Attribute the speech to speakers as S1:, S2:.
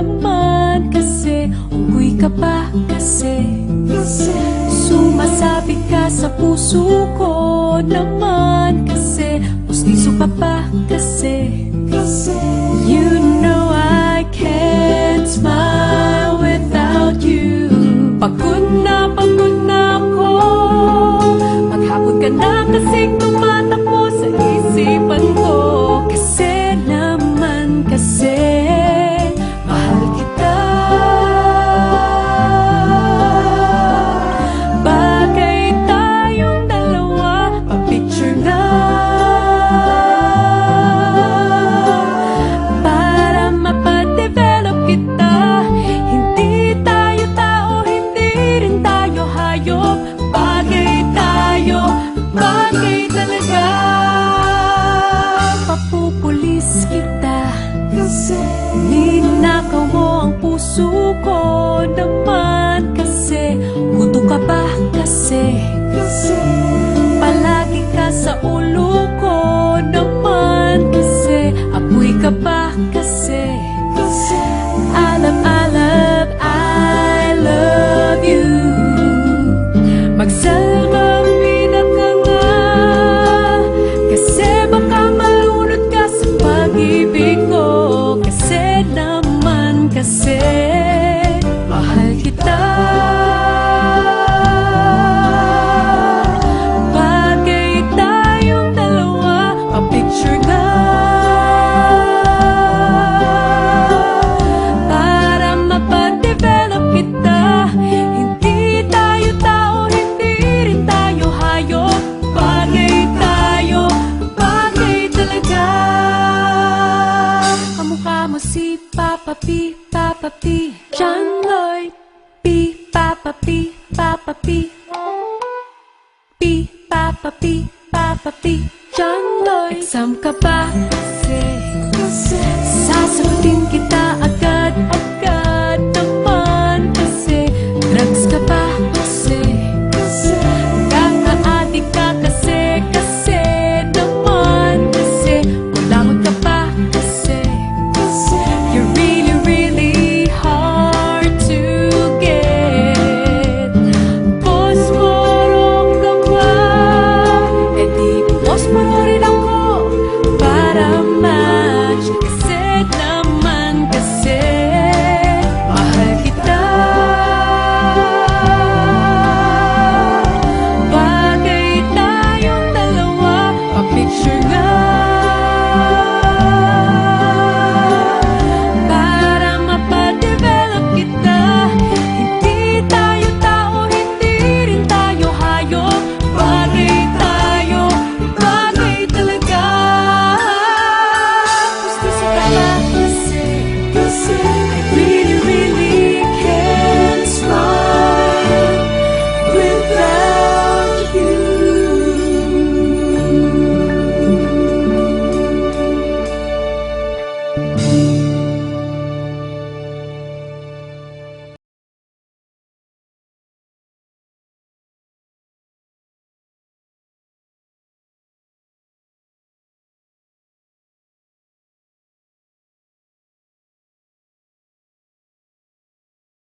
S1: naman kasi, unggoy ka ba kasi? Sumasabit ka sa puso ko naman kasi, pustiso ka ba kasi? You know I can't smile without you. Pagod na ako, maghapon ka na kasing tumatakbo sa isipan ko. Kasi naman kasi, mahal kita. Bagay tayong dalawa, pa-picture na para mapadevelop kita. Hindi tayo tao, hindi rin tayo hayop. Bagay tayo, bagay talaga. Papupulis kita kasi ninakaw mo ang puso ko naman kasi, gusto ka ba kasi? Palagi ka sa ulo ko naman kasi, apoy ka ba kasi? I love you. Magsalbabida ka nga kasi baka malunod ka sa pag-ibig ko. Kasi naman kasi, mahal kita. Bagay tayong dalawa, pa-picture ka para mapadevelop kita. Hindi tayo tao, hindi rin tayo hayop. Bagay tayo, bagay talaga. Kamukha mo si Papa P, Papa P, John Lloyd P, Papa P, Papa P, P, Papa P, Papa P, John Lloyd. Exam ka ba kasi? Sasagutin kita agad.